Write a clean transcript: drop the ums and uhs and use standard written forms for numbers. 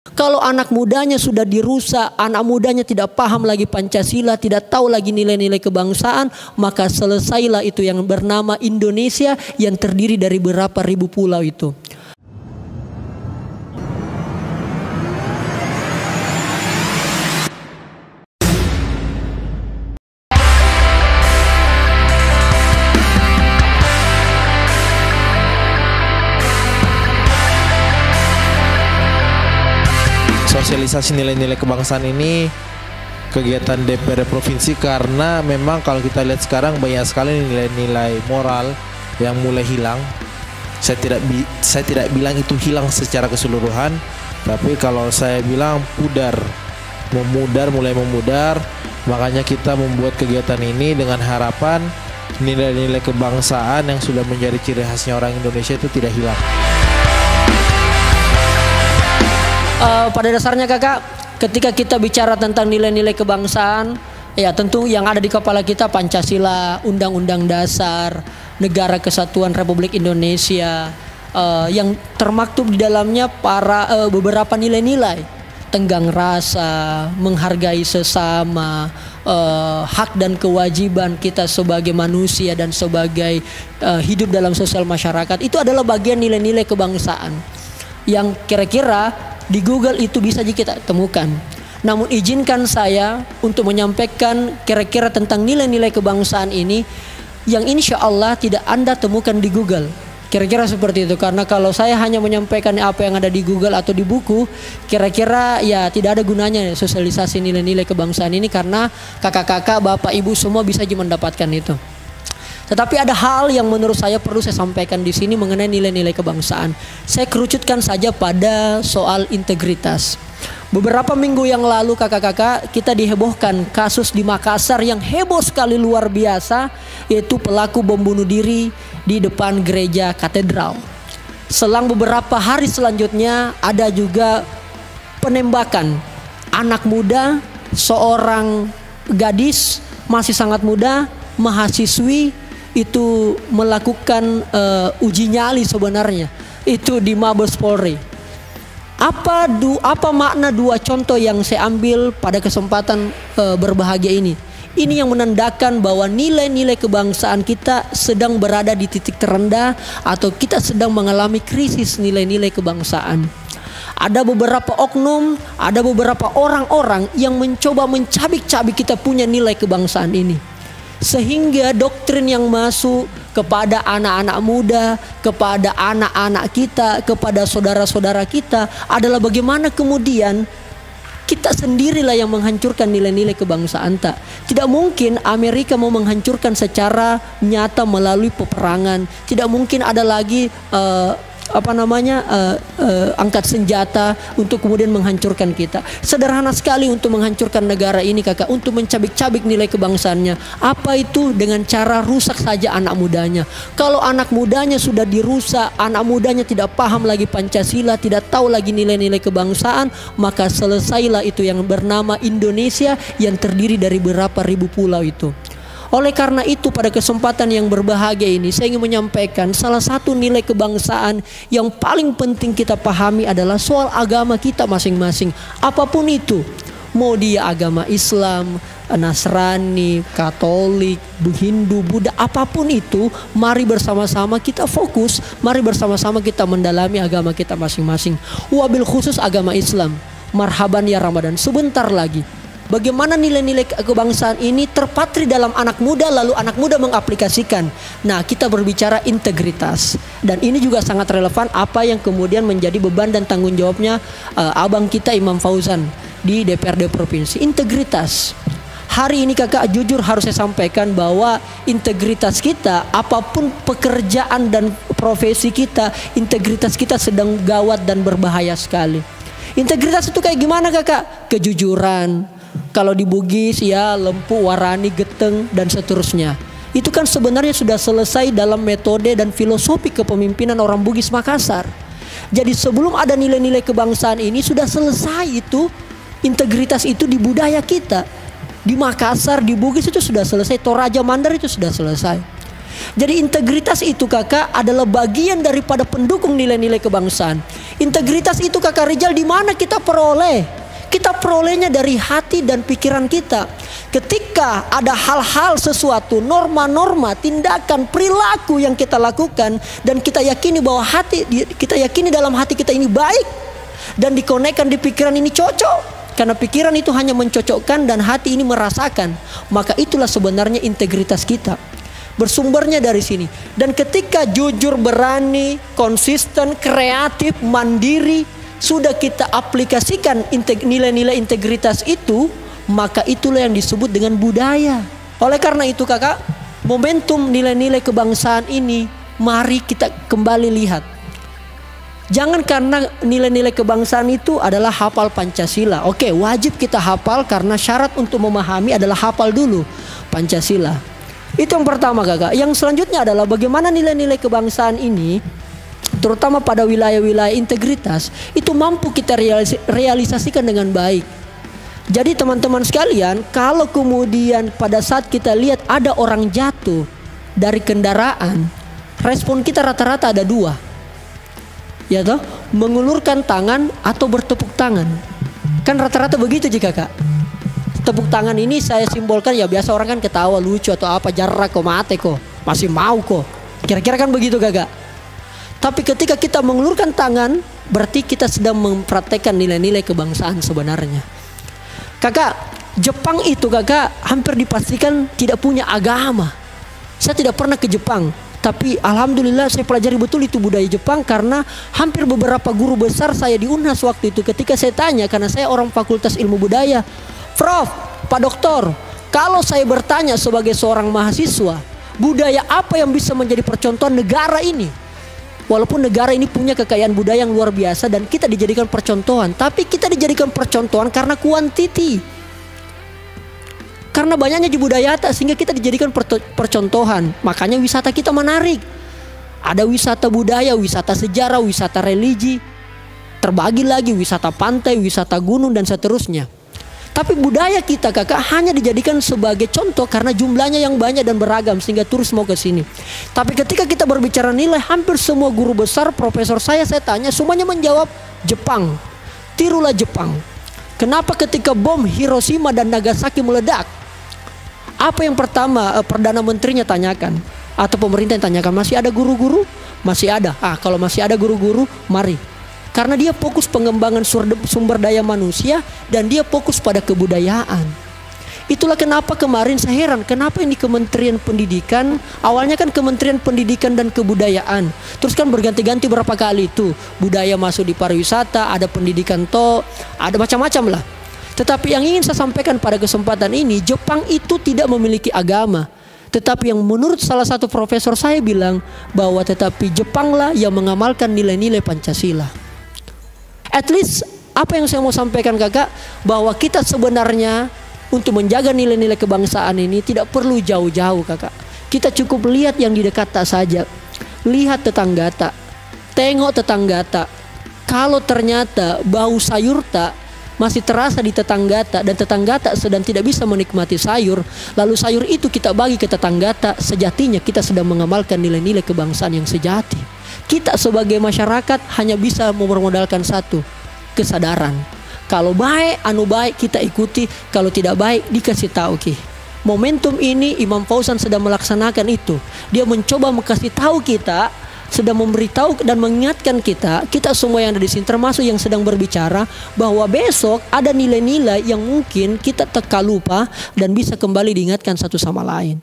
Kalau anak mudanya sudah dirusak, anak mudanya tidak paham lagi Pancasila, tidak tahu lagi nilai-nilai kebangsaan, maka selesailah itu yang bernama Indonesia yang terdiri dari berapa ribu pulau itu. Sosialisasi nilai-nilai kebangsaan ini kegiatan DPR provinsi, karena memang kalau kita lihat sekarang banyak sekali nilai-nilai moral yang mulai hilang. Saya tidak bilang itu hilang secara keseluruhan, tapi kalau saya bilang mulai memudar. Makanya kita membuat kegiatan ini dengan harapan nilai-nilai kebangsaan yang sudah menjadi ciri khasnya orang Indonesia itu tidak hilang. Pada dasarnya kakak, ketika kita bicara tentang nilai-nilai kebangsaan, ya tentu yang ada di kepala kita Pancasila, Undang-Undang Dasar, Negara Kesatuan Republik Indonesia, yang termaktub di dalamnya beberapa nilai-nilai, tenggang rasa, menghargai sesama, hak dan kewajiban kita sebagai manusia dan sebagai hidup dalam sosial masyarakat. Itu adalah bagian nilai-nilai kebangsaan yang kira-kira di Google itu bisa kita temukan. Namun izinkan saya untuk menyampaikan kira-kira tentang nilai-nilai kebangsaan ini yang insya Allah tidak Anda temukan di Google. Kira-kira seperti itu. Karena kalau saya hanya menyampaikan apa yang ada di Google atau di buku, kira-kira ya tidak ada gunanya sosialisasi nilai-nilai kebangsaan ini, karena kakak-kakak, bapak, ibu semua bisa aja mendapatkan itu. Tetapi ada hal yang menurut saya perlu saya sampaikan di sini mengenai nilai-nilai kebangsaan. Saya kerucutkan saja pada soal integritas. Beberapa minggu yang lalu kakak-kakak, kita dihebohkan kasus di Makassar yang heboh sekali luar biasa, yaitu pelaku bom bunuh diri di depan gereja katedral. Selang beberapa hari selanjutnya ada juga penembakan anak muda, seorang gadis masih sangat muda, mahasiswi, itu melakukan uji nyali sebenarnya itu di Mabes Polri. Apa makna dua contoh yang saya ambil pada kesempatan berbahagia ini? Ini yang menandakan bahwa nilai-nilai kebangsaan kita sedang berada di titik terendah, atau kita sedang mengalami krisis nilai-nilai kebangsaan. Ada beberapa oknum, ada beberapa orang-orang yang mencoba mencabik-cabik kita punya nilai kebangsaan ini, sehingga doktrin yang masuk kepada anak-anak muda, kepada anak-anak kita, kepada saudara-saudara kita adalah bagaimana kemudian kita sendirilah yang menghancurkan nilai-nilai kebangsaan. Tidak mungkin Amerika mau menghancurkan secara nyata melalui peperangan. Tidak mungkin ada lagi angkat senjata untuk kemudian menghancurkan kita. Sederhana sekali untuk menghancurkan negara ini kakak, untuk mencabik-cabik nilai kebangsaannya. Apa itu? Dengan cara rusak saja anak mudanya. Kalau anak mudanya sudah dirusak, anak mudanya tidak paham lagi Pancasila, tidak tahu lagi nilai-nilai kebangsaan, maka selesailah itu yang bernama Indonesia yang terdiri dari berapa ribu pulau itu. Oleh karena itu pada kesempatan yang berbahagia ini saya ingin menyampaikan salah satu nilai kebangsaan yang paling penting kita pahami adalah soal agama kita masing-masing. Apapun itu, mau dia agama Islam, Nasrani, Katolik, Hindu, Buddha, apapun itu, mari bersama-sama kita fokus, mari bersama-sama kita mendalami agama kita masing-masing. Wabil khusus agama Islam. Marhaban ya Ramadan, sebentar lagi. Bagaimana nilai-nilai kebangsaan ini terpatri dalam anak muda, lalu anak muda mengaplikasikan. Nah, kita berbicara integritas. Dan ini juga sangat relevan apa yang kemudian menjadi beban dan tanggung jawabnya abang kita Imam Fauzan di DPRD Provinsi. Integritas. Hari ini kakak jujur harus saya sampaikan bahwa integritas kita, apapun pekerjaan dan profesi kita, integritas kita sedang gawat dan berbahaya sekali. Integritas itu kayak gimana kakak? Kejujuran. Kalau di Bugis ya lempu, warani, geteng dan seterusnya. Itu kan sebenarnya sudah selesai dalam metode dan filosofi kepemimpinan orang Bugis Makassar. Jadi sebelum ada nilai-nilai kebangsaan ini sudah selesai itu, integritas itu di budaya kita. Di Makassar, di Bugis itu sudah selesai, Toraja Mandar itu sudah selesai. Jadi integritas itu kakak adalah bagian daripada pendukung nilai-nilai kebangsaan. Integritas itu kakak Rizal di mana kita peroleh? Kita perolehnya dari hati dan pikiran kita. Ketika ada hal-hal sesuatu, norma-norma, tindakan, perilaku yang kita lakukan dan kita yakini bahwa kita yakini dalam hati kita ini baik dan dikonekkan di pikiran ini cocok. Karena pikiran itu hanya mencocokkan dan hati ini merasakan. Maka itulah sebenarnya integritas kita. Bersumbernya dari sini. Dan ketika jujur, berani, konsisten, kreatif, mandiri, sudah kita aplikasikan nilai-nilai integritas itu, maka itulah yang disebut dengan budaya. Oleh karena itu kakak, momentum nilai-nilai kebangsaan ini, mari kita kembali lihat. Jangan karena nilai-nilai kebangsaan itu adalah hafal Pancasila. Oke, wajib kita hafal karena syarat untuk memahami adalah hafal dulu Pancasila. Itu yang pertama kakak. Yang selanjutnya adalah bagaimana nilai-nilai kebangsaan ini, terutama pada wilayah-wilayah integritas, itu mampu kita realisasikan dengan baik. Jadi teman-teman sekalian, kalau kemudian pada saat kita lihat ada orang jatuh dari kendaraan, respon kita rata-rata ada dua, ya toh, mengulurkan tangan atau bertepuk tangan. Kan rata-rata begitu jika kak. Tepuk tangan ini saya simbolkan ya biasa orang kan ketawa lucu atau apa, jarang kok mate kok, masih mau kok. Kira-kira kan begitu kakak. Tapi ketika kita mengulurkan tangan, berarti kita sedang mempraktekkan nilai-nilai kebangsaan sebenarnya. Kakak, Jepang itu kakak hampir dipastikan tidak punya agama. Saya tidak pernah ke Jepang, tapi alhamdulillah saya pelajari betul itu budaya Jepang karena hampir beberapa guru besar saya di Unhas waktu itu ketika saya tanya, karena saya orang Fakultas Ilmu Budaya, Prof, Pak Doktor, kalau saya bertanya sebagai seorang mahasiswa, budaya apa yang bisa menjadi percontohan negara ini? Walaupun negara ini punya kekayaan budaya yang luar biasa dan kita dijadikan percontohan, tapi kita dijadikan percontohan karena kuantiti. Karena banyaknya budaya sehingga kita dijadikan percontohan. Makanya wisata kita menarik. Ada wisata budaya, wisata sejarah, wisata religi. Terbagi lagi wisata pantai, wisata gunung dan seterusnya. Tapi budaya kita kakak hanya dijadikan sebagai contoh karena jumlahnya yang banyak dan beragam sehingga turis mau ke sini. Tapi ketika kita berbicara nilai, hampir semua guru besar, profesor saya tanya, semuanya menjawab Jepang. Tirulah Jepang. Kenapa ketika bom Hiroshima dan Nagasaki meledak, apa yang pertama Perdana Menterinya tanyakan atau pemerintah yang tanyakan, masih ada guru-guru? Masih ada. Kalau masih ada guru-guru, mari. Karena dia fokus pengembangan sumber daya manusia dan dia fokus pada kebudayaan. Itulah kenapa kemarin saya heran, kenapa ini Kementerian Pendidikan, awalnya kan Kementerian Pendidikan dan Kebudayaan, terus kan berganti-ganti berapa kali itu, budaya masuk di pariwisata, ada pendidikan ada macam-macam lah. Tetapi yang ingin saya sampaikan pada kesempatan ini, Jepang itu tidak memiliki agama. Tetapi yang menurut salah satu profesor saya bilang bahwa tetapi Jepanglah yang mengamalkan nilai-nilai Pancasila. At least apa yang saya mau sampaikan kakak, bahwa kita sebenarnya untuk menjaga nilai-nilai kebangsaan ini tidak perlu jauh-jauh kakak. Kita cukup lihat yang di dekat tak saja. Lihat tetangga tak, tengok tetangga tak. Kalau ternyata bau sayur tak masih terasa di tetangga tak dan tetangga tak sedang tidak bisa menikmati sayur, lalu sayur itu kita bagi ke tetangga tak, sejatinya kita sedang mengamalkan nilai-nilai kebangsaan yang sejati. Kita sebagai masyarakat hanya bisa mempermodalkan satu, kesadaran. Kalau baik, baik kita ikuti. Kalau tidak baik, dikasih tahu ki. Momentum ini Imam Fauzan sedang melaksanakan itu. Dia mencoba mengasih tahu kita, sedang memberitahu dan mengingatkan kita semua yang ada di sini, termasuk yang sedang berbicara, bahwa besok ada nilai-nilai yang mungkin kita lupa dan bisa kembali diingatkan satu sama lain.